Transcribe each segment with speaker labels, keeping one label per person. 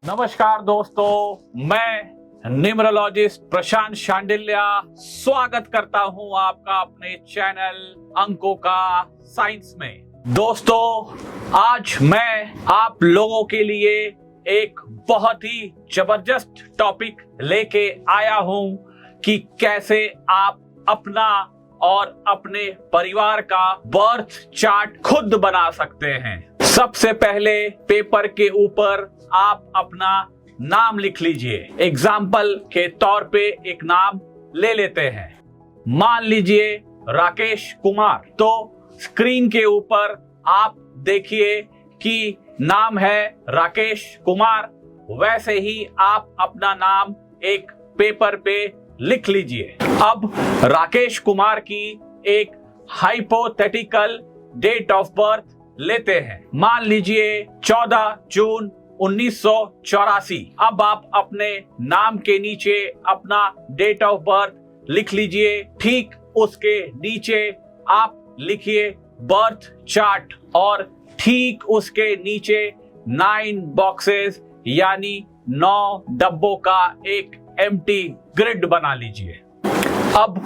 Speaker 1: नमस्कार दोस्तों, मैं न्यूमरोलॉजिस्ट प्रशांत शांडिल्या स्वागत करता हूं आपका अपने चैनल अंकों का साइंस में। दोस्तों, आज मैं आप लोगों के लिए एक बहुत ही जबरदस्त टॉपिक लेके आया हूं कि कैसे आप अपना और अपने परिवार का बर्थ चार्ट खुद बना सकते हैं। सबसे पहले पेपर के ऊपर आप अपना नाम लिख लीजिए। एग्जाम्पल के तौर पे एक नाम ले लेते हैं, मान लीजिए राकेश कुमार। तो स्क्रीन के ऊपर आप देखिए कि नाम है राकेश कुमार, वैसे ही आप अपना नाम एक पेपर पे लिख लीजिए। अब राकेश कुमार की एक हाइपोथेटिकल डेट ऑफ बर्थ लेते हैं, मान लीजिए 14 जून 1984। अब आप अपने नाम के नीचे अपना डेट ऑफ बर्थ लिख लीजिए। ठीक उसके नीचे आप लिखिए बर्थ चार्ट और ठीक उसके नीचे 9 बॉक्सेस यानी 9 डब्बों का एक एम्प्टी ग्रिड बना लीजिए। अब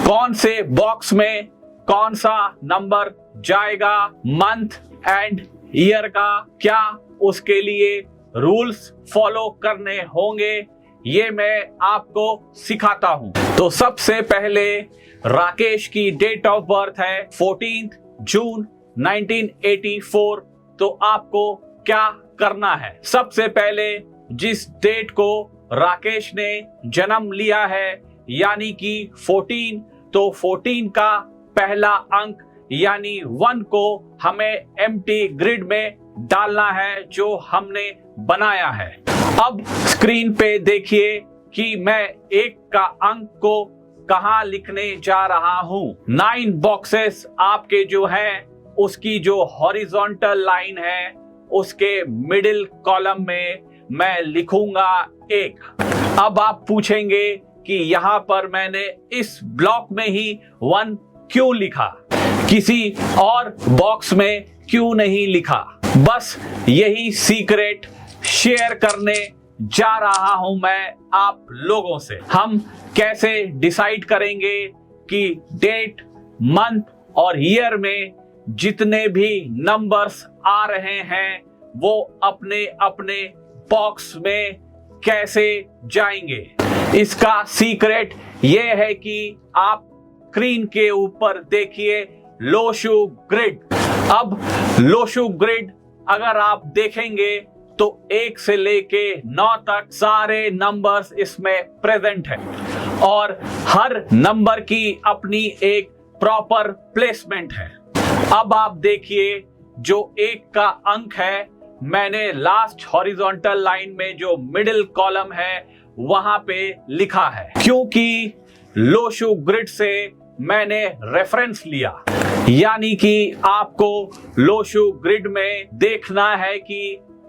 Speaker 1: कौन से बॉक्स में कौन सा नंबर जाएगा, मंथ एंड ईयर का क्या उसके लिए रूल्स फॉलो करने होंगे, ये मैं आपको सिखाता हूं। तो सबसे पहले राकेश की डेट ऑफ बर्थ है 14 जून 1984। तो आपको क्या करना है, सबसे पहले जिस डेट को राकेश ने जन्म लिया है यानी कि 14, तो 14 का पहला अंक यानी 1 को हमें एम्प्टी ग्रिड में डालना है जो हमने बनाया है। अब स्क्रीन पे देखिए कि मैं 1 का अंक को कहां लिखने जा रहा हूं। 9 बॉक्सेस आपके जो हैं उसकी जो हॉरिजॉन्टल लाइन है उसके मिडिल कॉलम में मैं लिखूंगा 1। अब आप पूछेंगे कि यहां पर मैंने इस ब्लॉक में ही 1 क्यों लिखा, किसी और बॉक्स में क्यों नहीं लिखा। बस यही सीक्रेट शेयर करने जा रहा हूं मैं आप लोगों से। हम कैसे डिसाइड करेंगे कि डेट, मंथ और ईयर में जितने भी नंबर्स आ रहे हैं वो अपने अपने बॉक्स में कैसे जाएंगे। इसका सीक्रेट ये है कि आप स्क्रीन के ऊपर देखिए लोशु ग्रिड। अब लोशु ग्रिड अगर आप देखेंगे तो 1 से लेके 9 तक सारे नंबर्स इसमें प्रेजेंट है और हर नंबर की अपनी एक प्रॉपर प्लेसमेंट है। अब आप देखिए जो 1 का अंक है मैंने लास्ट हॉरिजॉन्टल लाइन में जो मिडिल कॉलम है वहां पे लिखा है, क्योंकि लोशु ग्रिड से मैंने रेफरेंस लिया। यानी कि आपको लोशु ग्रिड में देखना है कि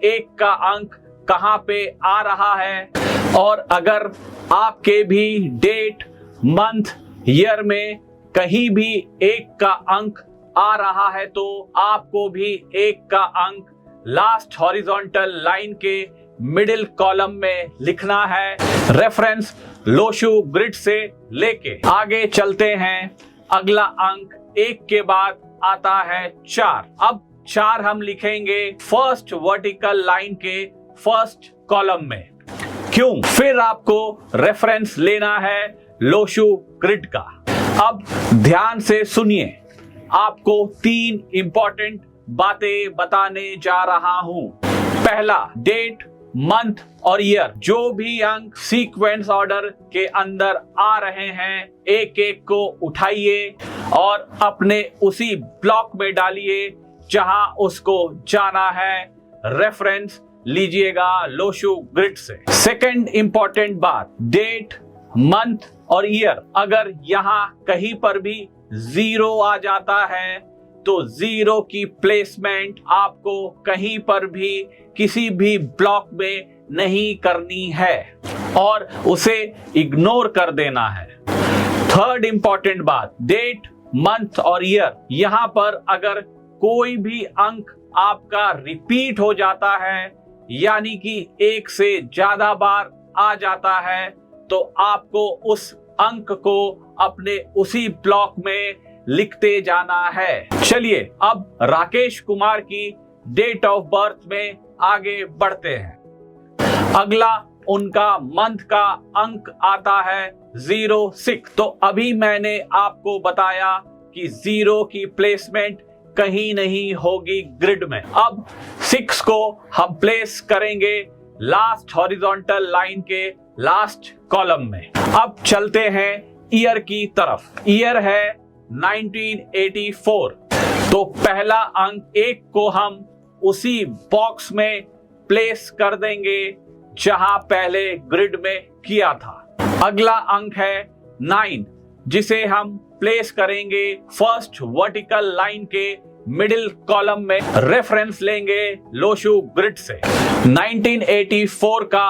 Speaker 1: 1 का अंक कहां पे आ रहा है और अगर आपके भी डेट, मंथ, ईयर में कहीं भी 1 का अंक आ रहा है तो आपको भी 1 का अंक लास्ट हॉरिजॉन्टल लाइन के मिडिल कॉलम में लिखना है, रेफरेंस लोशु ग्रिड से लेके। आगे चलते हैं। अगला अंक 1 के बाद आता है 4। अब 4 हम लिखेंगे फर्स्ट वर्टिकल लाइन के फर्स्ट कॉलम में। क्यों? फिर आपको रेफरेंस लेना है लोशु ग्रिड का। अब ध्यान से सुनिए, आपको 3 इंपॉर्टेंट बातें बताने जा रहा हूं। पहला, डेट, मंथ और ईयर, जो भी अंक सीक्वेंस ऑर्डर के अंदर आ रहे हैं एक एक को उठाइए और अपने उसी ब्लॉक में डालिए जहां उसको जाना है, रेफरेंस लीजिएगा लोशु ग्रिड से। सेकंड इंपॉर्टेंट बात, डेट, मंथ और ईयर अगर यहां कहीं पर भी 0 आ जाता है तो 0 की प्लेसमेंट आपको कहीं पर भी किसी भी ब्लॉक में नहीं करनी है और उसे इग्नोर कर देना है। थर्ड इंपॉर्टेंट बात, डेट, मंथ और ईयर, यहां पर अगर कोई भी अंक आपका रिपीट हो जाता है यानी कि एक से ज्यादा बार आ जाता है तो आपको उस अंक को अपने उसी ब्लॉक में लिखते जाना है। चलिए अब राकेश कुमार की डेट ऑफ बर्थ में आगे बढ़ते हैं। अगला उनका मंथ का अंक आता है 06। तो अभी मैंने आपको बताया कि 0 की प्लेसमेंट कहीं नहीं होगी ग्रिड में। अब 6 को हम प्लेस करेंगे लास्ट हॉरिजॉन्टल लाइन के लास्ट कॉलम में। अब चलते हैं ईयर की तरफ। ईयर है 1984। तो पहला अंक 1 को हम उसी बॉक्स में प्लेस कर देंगे जहां पहले ग्रिड में किया था। अगला अंक है 9, जिसे हम प्लेस करेंगे फर्स्ट वर्टिकल लाइन के मिडिल कॉलम में। रेफरेंस लेंगे लोशु ग्रिड से। 1984 का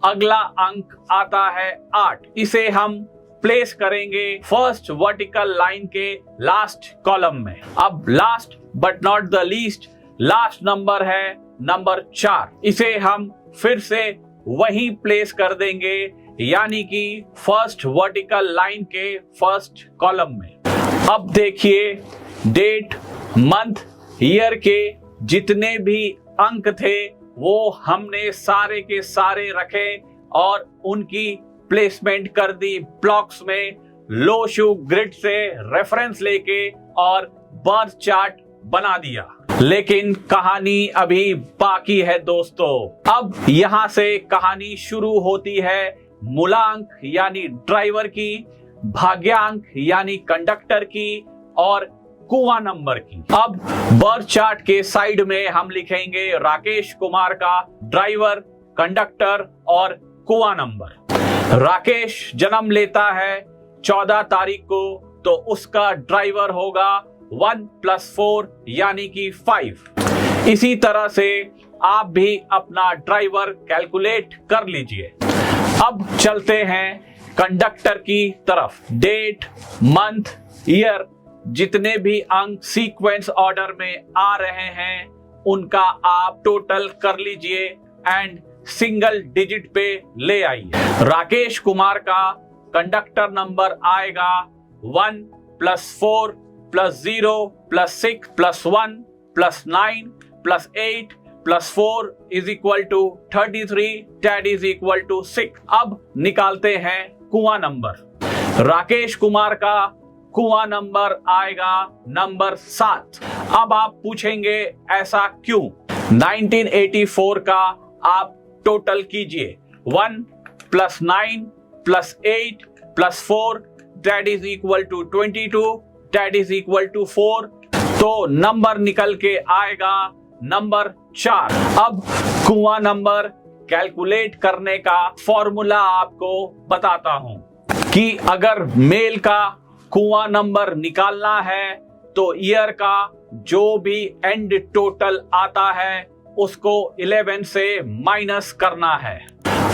Speaker 1: अगला अंक आता है 8। इसे हम प्लेस करेंगे फर्स्ट वर्टिकल लाइन के लास्ट कॉलम में। अब last but not the least last number है नंबर 4। इसे हम फिर से वहीं प्लेस कर देंगे, यानी कि फर्स्ट वर्टिकल लाइन के फर्स्ट कॉलम में। अब देखिए डेट, मंथ, ईयर के जितने भी अंक थे वो हमने सारे के सारे रखे और उनकी प्लेसमेंट कर दी ब्लॉक्स में लोशु ग्रिड से रेफरेंस लेके और बर्थ चार्ट बना दिया। लेकिन कहानी अभी बाकी है दोस्तों। अब यहां से कहानी शुरू होती है मूलांक यानी ड्राइवर की, भाग्यांक यानी कंडक्टर की और कुआं नंबर की। अब बर्थ चार्ट के साइड में हम लिखेंगे राकेश कुमार का ड्राइवर, कंडक्टर और कुआं नंबर। राकेश जन्म लेता है 14 तारीख को, तो उसका ड्राइवर होगा 1 + 4 यानी कि 5। इसी तरह से आप भी अपना ड्राइवर कैलकुलेट कर लीजिए। अब चलते हैं कंडक्टर की तरफ। डेट, मंथ, ईयर जितने भी अंक सीक्वेंस ऑर्डर में आ रहे हैं उनका आप टोटल कर लीजिए एंड सिंगल डिजिट पे ले आइए। राकेश कुमार का कंडक्टर नंबर आएगा 1 + 4 + 0 + 6 + 1 + 9 + 8 + 4 = 33 = 6। अब निकालते हैं कुआं नंबर। राकेश कुमार का कुआं नंबर आएगा नंबर 7। अब आप पूछेंगे ऐसा क्यों? 1984 का आप टोटल कीजिए 1 + 9 + 8 + 4 = 22 4। तो नंबर निकल के आएगा नंबर 4। अब कुआं नंबर कैलकुलेट करने का फॉर्मूला आपको बताता हूं कि अगर मेल का कुआं नंबर निकालना है तो ईयर का जो भी एंड टोटल आता है उसको 11 से माइनस करना है,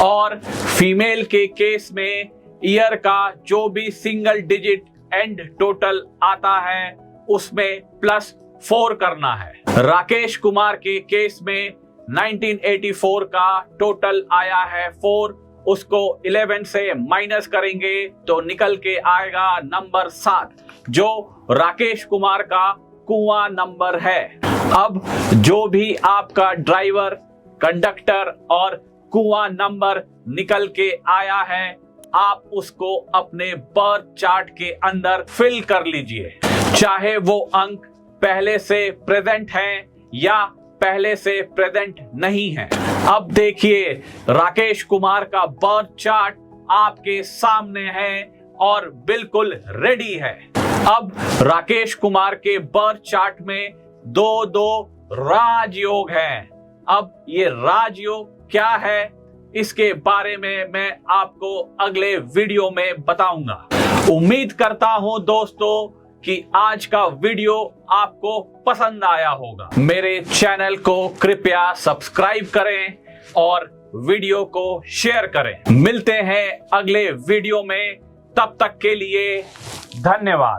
Speaker 1: और फीमेल के केस में ईयर का जो भी सिंगल डिजिट एंड टोटल आता है उसमें +4 करना है। राकेश कुमार के केस में 1984 का टोटल आया है 4, उसको 11 से माइनस करेंगे तो निकल के आएगा नंबर 7, जो राकेश कुमार का कुआं नंबर है। अब जो भी आपका ड्राइवर, कंडक्टर और कुआं नंबर निकल के आया है आप उसको अपने बर्थ चार्ट के अंदर फिल कर लीजिए, चाहे वो अंक पहले से प्रेजेंट हैं या पहले से प्रेजेंट नहीं है। अब देखिए राकेश कुमार का बर्थ चार्ट आपके सामने है और बिल्कुल रेडी है। अब राकेश कुमार के बर्थ चार्ट में 2-2 राजयोग हैं। अब ये राजयोग क्या है इसके बारे में मैं आपको अगले वीडियो में बताऊंगा। उम्मीद करता हूं दोस्तों कि आज का वीडियो आपको पसंद आया होगा। मेरे चैनल को कृपया सब्सक्राइब करें और वीडियो को शेयर करें। मिलते हैं अगले वीडियो में, तब तक के लिए धन्यवाद।